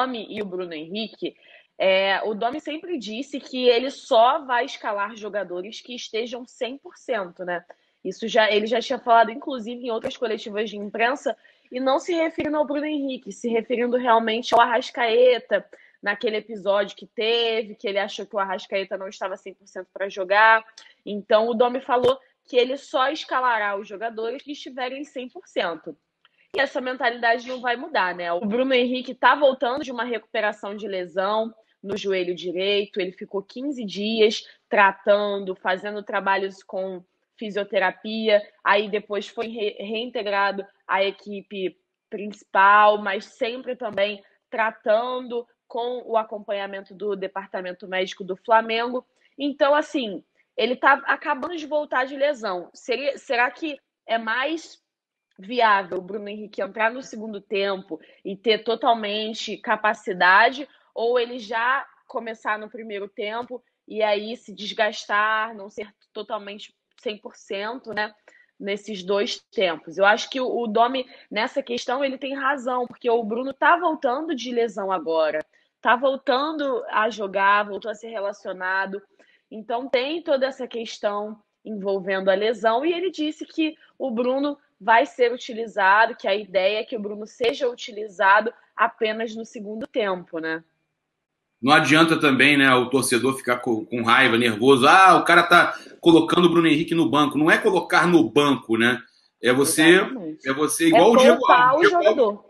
Domi e o Bruno Henrique, o Domi sempre disse que ele só vai escalar jogadores que estejam 100%, né? Ele já tinha falado, inclusive, em outras coletivas de imprensa, e não se referindo ao Bruno Henrique, se referindo realmente ao Arrascaeta, naquele episódio que teve, que ele achou que o Arrascaeta não estava 100% para jogar. Então, o Domi falou que ele só escalará os jogadores que estiverem 100%. E essa mentalidade não vai mudar, né? O Bruno Henrique está voltando de uma recuperação de lesão no joelho direito, ele ficou 15 dias tratando, fazendo trabalhos com fisioterapia, aí depois foi reintegrado à equipe principal, mas sempre também tratando com o acompanhamento do departamento médico do Flamengo. Então, assim, ele está acabando de voltar de lesão. Será que é mais viável o Bruno Henrique entrar no segundo tempo e ter totalmente capacidade, ou ele já começar no primeiro tempo e aí se desgastar, não ser totalmente 100%, né, nesses dois tempos? Eu acho que o Domi, nessa questão, ele tem razão, porque o Bruno tá voltando de lesão agora, tá voltando a jogar, voltou a ser relacionado, então tem toda essa questão envolvendo a lesão, e ele disse que o Bruno vai ser utilizado, que a ideia é que o Bruno seja utilizado apenas no segundo tempo, né? Não adianta também, né, o torcedor ficar com raiva, nervoso. Ah, o cara tá colocando o Bruno Henrique no banco. Não é colocar no banco, né? Exatamente. É você igual o Diego Alves. O jogador.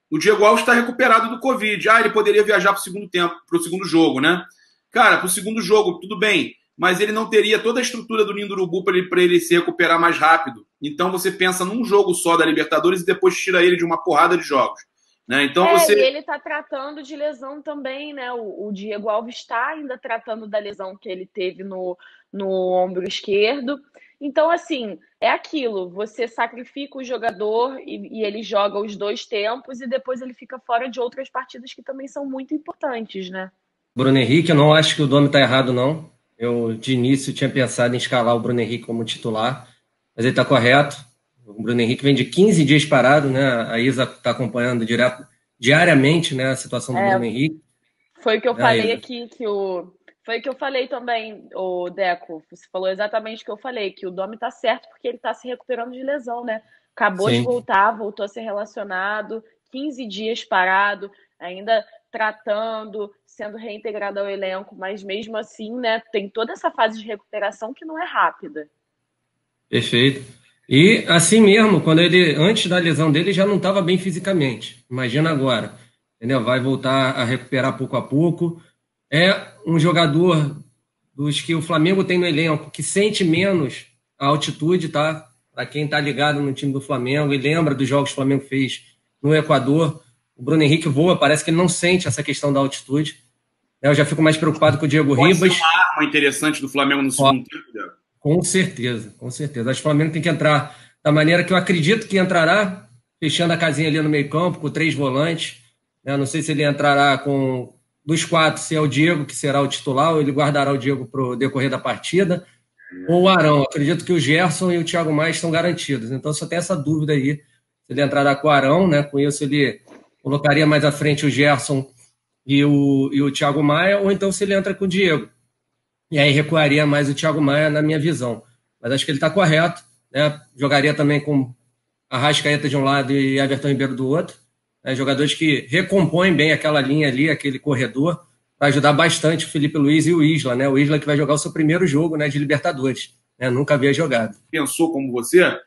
O Diego Alves está recuperado do Covid. Ah, ele poderia viajar para o segundo tempo, para o segundo jogo, né? Cara, para o segundo jogo, tudo bem. Mas ele não teria toda a estrutura do Ninho do Urubu para ele se recuperar mais rápido. Então você pensa num jogo só da Libertadores e depois tira ele de uma porrada de jogos. Né? Então E ele está tratando de lesão também, né? O Diego Alves está ainda tratando da lesão que ele teve no ombro esquerdo. Então, assim, é aquilo, você sacrifica o jogador e ele joga os dois tempos e depois ele fica fora de outras partidas que também são muito importantes, né? Bruno Henrique, eu não acho que o Domi está errado, não. Eu, de início, tinha pensado em escalar o Bruno Henrique como titular, mas ele está correto. O Bruno Henrique vem de 15 dias parado, né? A Isa está acompanhando diariamente, né, a situação do Bruno Henrique. Foi o que eu falei aqui, foi o que eu falei também, o Deco. Você falou exatamente o que eu falei, que o Domi tá certo porque ele tá se recuperando de lesão, né? Acabou de voltar, voltou a ser relacionado, 15 dias parado, ainda tratando, sendo reintegrado ao elenco, mas mesmo assim, né, tem toda essa fase de recuperação que não é rápida. Perfeito. E assim mesmo, quando ele, antes da lesão dele, já não estava bem fisicamente. Imagina agora, entendeu? Vai voltar a recuperar pouco a pouco. É um jogador dos que o Flamengo tem no elenco que sente menos a altitude, tá? Para quem tá ligado no time do Flamengo e lembra dos jogos que o Flamengo fez no Equador, o Bruno Henrique voa, parece que ele não sente essa questão da altitude. Eu já fico mais preocupado com o Diego Ribas. Pode ser uma arma interessante do Flamengo no segundo tempo, Diego. Com certeza, com certeza. Acho que o Flamengo tem que entrar da maneira que eu acredito que entrará, fechando a casinha ali no meio campo, com 3 volantes. Eu não sei se ele entrará com, dos 4, se é o Diego que será o titular, ou ele guardará o Diego para o decorrer da partida, ou o Arão. Eu acredito que o Gerson e o Thiago Maia estão garantidos. Então só tem essa dúvida aí, se ele entrará com o Arão, né? Com isso ele colocaria mais à frente o Gerson e o Thiago Maia, ou então se ele entra com o Diego. E aí recuaria mais o Thiago Maia, na minha visão. Mas acho que ele está correto, né? Jogaria também com Arrascaeta de um lado e Everton Ribeiro do outro. Né? Jogadores que recompõem bem aquela linha ali, aquele corredor, para ajudar bastante o Felipe Luiz e o Isla, né? O Isla que vai jogar o seu primeiro jogo, né, de Libertadores. Né? Nunca havia jogado. Pensou como você,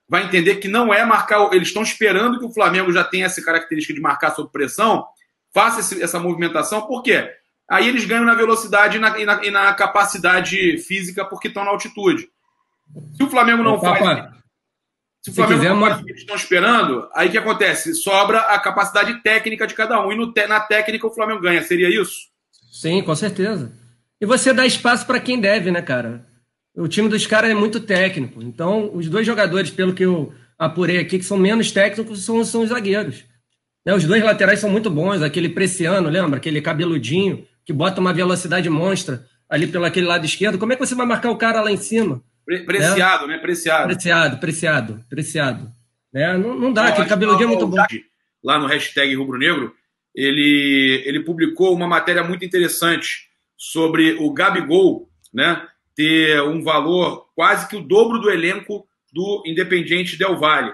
vai entender que não é marcar... Eles estão esperando que o Flamengo já tenha essa característica de marcar sob pressão, faça essa movimentação, por quê? Aí eles ganham na velocidade e na capacidade física porque estão na altitude. Se o Flamengo não faz... Se o Flamengo não faz o que eles estão esperando, aí o que acontece? Sobra a capacidade técnica de cada um. E na técnica o Flamengo ganha. Seria isso? Sim, com certeza. E você dá espaço para quem deve, né, cara? O time dos caras é muito técnico. Então, os dois jogadores, pelo que eu apurei aqui, que são menos técnicos, são os zagueiros. Né? Os dois laterais são muito bons. Aquele Preciano, lembra? Aquele cabeludinho, que bota uma velocidade monstra ali pelo aquele lado esquerdo. Como é que você vai marcar o cara lá em cima? Preciado, né? Preciado. Né? Não dá, aquele cabeludinho é muito bom. Lá no hashtag Rubro Negro, ele publicou uma matéria muito interessante sobre o Gabigol, né, ter um valor quase que o dobro do elenco do Independiente Del Valle.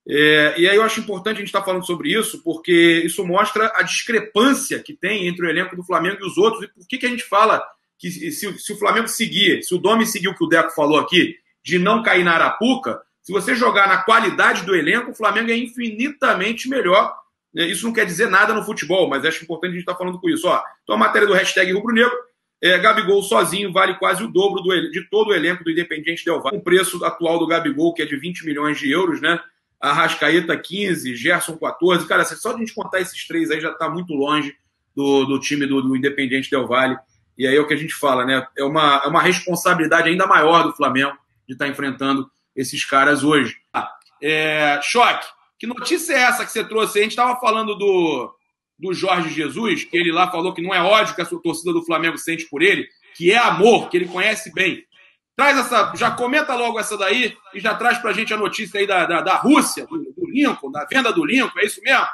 E aí eu acho importante a gente estar falando sobre isso, porque isso mostra a discrepância que tem entre o elenco do Flamengo e os outros, e por que a gente fala que se o Flamengo seguir, se o Domi seguir o que o Deco falou aqui, de não cair na Arapuca, se você jogar na qualidade do elenco, o Flamengo é infinitamente melhor. Isso não quer dizer nada no futebol, mas acho importante a gente estar falando com isso. Então a matéria do hashtag Rubro Negro, Gabigol sozinho vale quase o dobro de todo o elenco do Independiente Del Valle. O preço atual do Gabigol, que é de 20 milhões de euros, né? Arrascaeta 15, Gerson 14. Cara, só de a gente contar esses três aí já está muito longe do time do Independiente Del Valle. E aí é o que a gente fala, né? É uma responsabilidade ainda maior do Flamengo de estar enfrentando esses caras hoje. Choque, que notícia é essa que você trouxe? A gente estava falando do Jorge Jesus, que ele lá falou que não é ódio que a torcida do Flamengo sente por ele, que é amor, que ele conhece bem. Traz já comenta logo essa daí e já traz pra gente a notícia aí da Rússia, do Lincoln, da venda do Lincoln, é isso mesmo?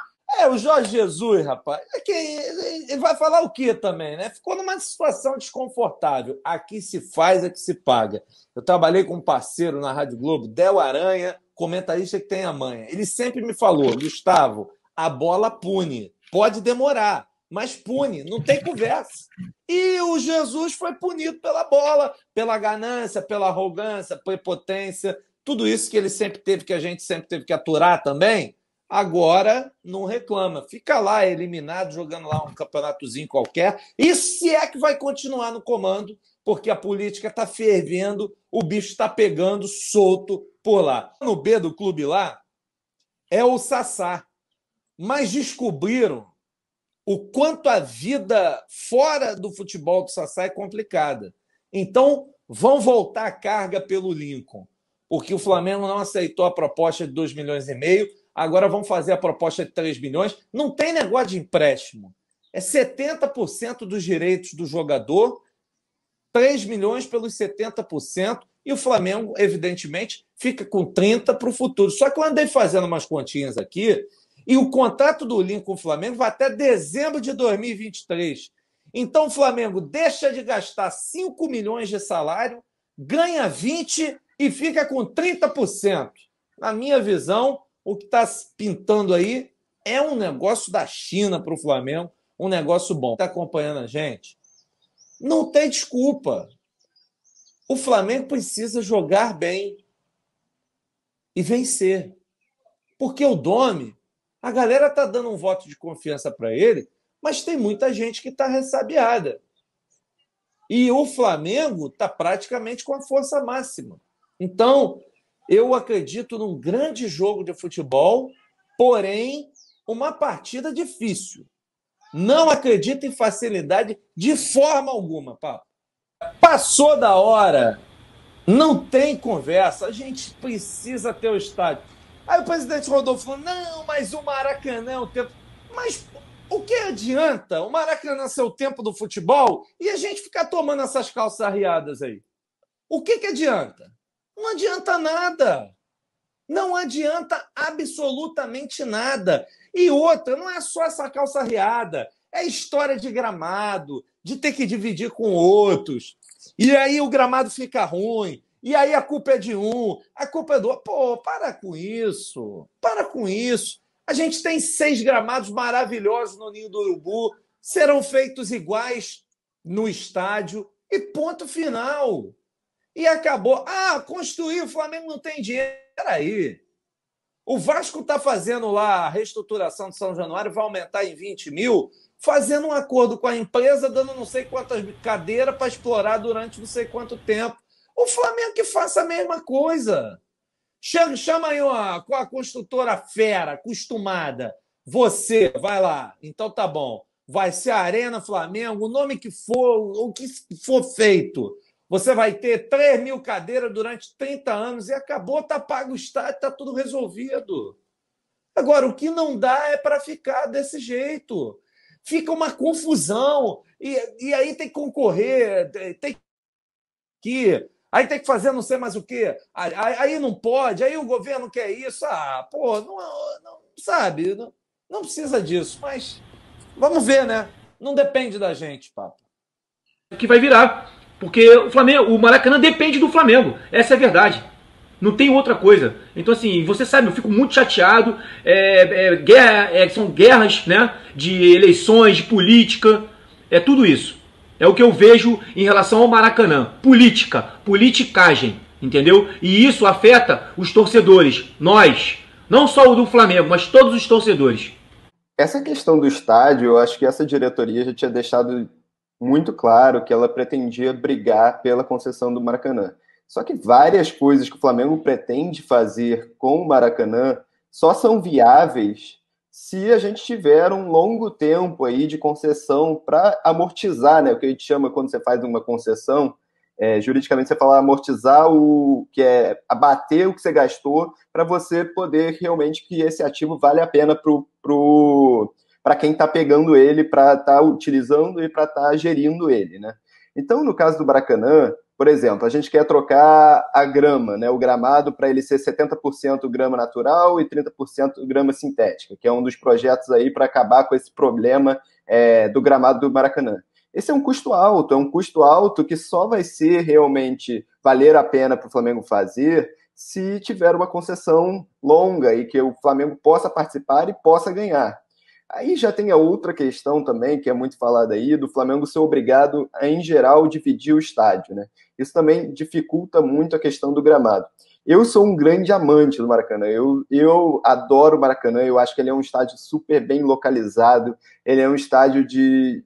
O Jorge Jesus, rapaz, ele vai falar o quê também, né? Ficou numa situação desconfortável. Aqui se faz, aqui se paga. Eu trabalhei com um parceiro na Rádio Globo, Del Aranha, comentarista que tem a manha. Ele sempre me falou, Gustavo, a bola pune. Pode demorar, mas pune, não tem conversa. E o Jesus foi punido pela bola, pela ganância, pela arrogância, prepotência, tudo isso que ele sempre teve, que a gente sempre teve que aturar também, agora não reclama. Fica lá eliminado, jogando lá um campeonatozinho qualquer, e se é que vai continuar no comando, porque a política está fervendo, o bicho está pegando solto por lá. No B do clube lá é o Sassá, mas descobriram o quanto a vida fora do futebol do Sassá é complicada. Então, vão voltar a carga pelo Lincoln, porque o Flamengo não aceitou a proposta de 2,5 milhões, agora vão fazer a proposta de 3 milhões. Não tem negócio de empréstimo. É 70% dos direitos do jogador, 3 milhões pelos 70%, e o Flamengo, evidentemente, fica com 30% para o futuro. Só que eu andei fazendo umas continhas aqui, e o contrato do Lincoln com o Flamengo vai até dezembro de 2023. Então o Flamengo deixa de gastar 5 milhões de salário, ganha 20 e fica com 30%. Na minha visão, o que está pintando aí é um negócio da China para o Flamengo, um negócio bom. Está acompanhando a gente? Não tem desculpa. O Flamengo precisa jogar bem e vencer. Porque o Domi, a galera está dando um voto de confiança para ele, mas tem muita gente que está ressabiada. E o Flamengo está praticamente com a força máxima. Então, eu acredito num grande jogo de futebol, porém, uma partida difícil. Não acredito em facilidade de forma alguma, Papo. Passou da hora. Não tem conversa. A gente precisa ter o estádio. Aí o presidente Rodolfo falou, não, mas o Maracanã é o tempo... Mas o que adianta o Maracanã ser o tempo do futebol e a gente ficar tomando essas calças arriadas aí? O que adianta? Não adianta nada. Não adianta absolutamente nada. E outra, não é só essa calça arriada. É história de gramado, de ter que dividir com outros. E aí o gramado fica ruim. E aí a culpa é de um, a culpa é do outro. Pô, para com isso. Para com isso. A gente tem 6 gramados maravilhosos no Ninho do Urubu. Serão feitos iguais no estádio. E ponto final. E acabou. Construir, o Flamengo não tem dinheiro. Peraí. O Vasco está fazendo lá a reestruturação de São Januário, vai aumentar em 20 mil, fazendo um acordo com a empresa, dando não sei quantas cadeiras para explorar durante não sei quanto tempo. O Flamengo que faça a mesma coisa. Chama aí a construtora fera, acostumada. Você, vai lá. Então tá bom. Vai ser Arena Flamengo, o nome que for, o que for feito. Você vai ter 3 mil cadeiras durante 30 anos e acabou, tá pago o estádio, tá tudo resolvido. Agora, o que não dá é para ficar desse jeito. Fica uma confusão. E aí tem que concorrer, tem que... Aí tem que fazer não sei mais o quê. Aí não pode, aí o governo quer isso. Não sabe, não precisa disso. Mas Vamos ver, né? Não depende da gente, Papa. Que vai virar. Porque o Maracanã depende do Flamengo. Essa é a verdade. Não tem outra coisa. Então, assim, você sabe, eu fico muito chateado. São guerras, né, de eleições, de política. É tudo isso. É o que eu vejo em relação ao Maracanã. Política, politicagem, entendeu? E isso afeta os torcedores, nós. Não só o do Flamengo, mas todos os torcedores. Essa questão do estádio, eu acho que essa diretoria já tinha deixado muito claro que ela pretendia brigar pela concessão do Maracanã. Só que várias coisas que o Flamengo pretende fazer com o Maracanã só são viáveis se a gente tiver um longo tempo aí de concessão para amortizar, né? O que a gente chama quando você faz uma concessão, juridicamente você fala amortizar, o que é abater o que você gastou para você poder realmente que esse ativo vale a pena para quem está pegando ele, para estar utilizando e para estar gerindo ele, né? Então, no caso do Maracanã, por exemplo, a gente quer trocar a grama, né, o gramado, para ele ser 70% grama natural e 30% grama sintética, que é um dos projetos aí para acabar com esse problema do gramado do Maracanã. Esse é um custo alto que só vai ser realmente valer a pena para o Flamengo fazer se tiver uma concessão longa e que o Flamengo possa participar e possa ganhar. Aí já tem a outra questão também, que é muito falada aí, do Flamengo ser obrigado a, em geral, dividir o estádio, né? Isso também dificulta muito a questão do gramado. Eu sou um grande amante do Maracanã, eu adoro o Maracanã, eu acho que ele é um estádio super bem localizado, ele é um estádio de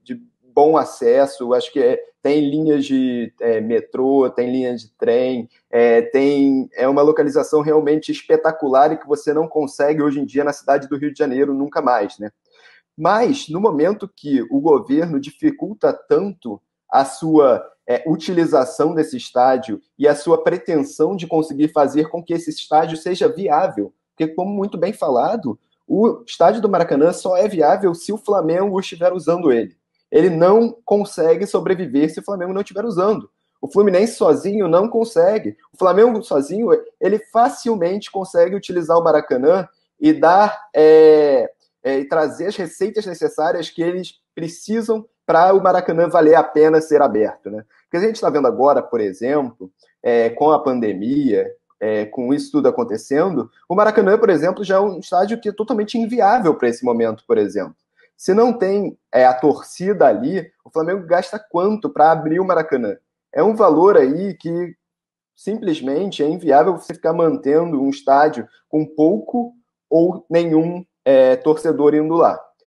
bom acesso, acho que tem linhas de metrô, tem linhas de trem, é uma localização realmente espetacular e que você não consegue hoje em dia na cidade do Rio de Janeiro nunca mais, né? Mas, no momento que o governo dificulta tanto a sua utilização desse estádio e a sua pretensão de conseguir fazer com que esse estádio seja viável, porque, como muito bem falado, o estádio do Maracanã só é viável se o Flamengo estiver usando ele. Ele não consegue sobreviver se o Flamengo não estiver usando. O Fluminense sozinho não consegue. O Flamengo sozinho, ele facilmente consegue utilizar o Maracanã e dar... e trazer as receitas necessárias que eles precisam para o Maracanã valer a pena ser aberto, né? Porque a gente está vendo agora, por exemplo, com a pandemia, com isso tudo acontecendo, o Maracanã, por exemplo, já é um estádio que é totalmente inviável para esse momento, por exemplo. Se não tem a torcida ali, o Flamengo gasta quanto para abrir o Maracanã? É um valor aí que simplesmente é inviável você ficar mantendo um estádio com pouco ou nenhum torcedor indo lá.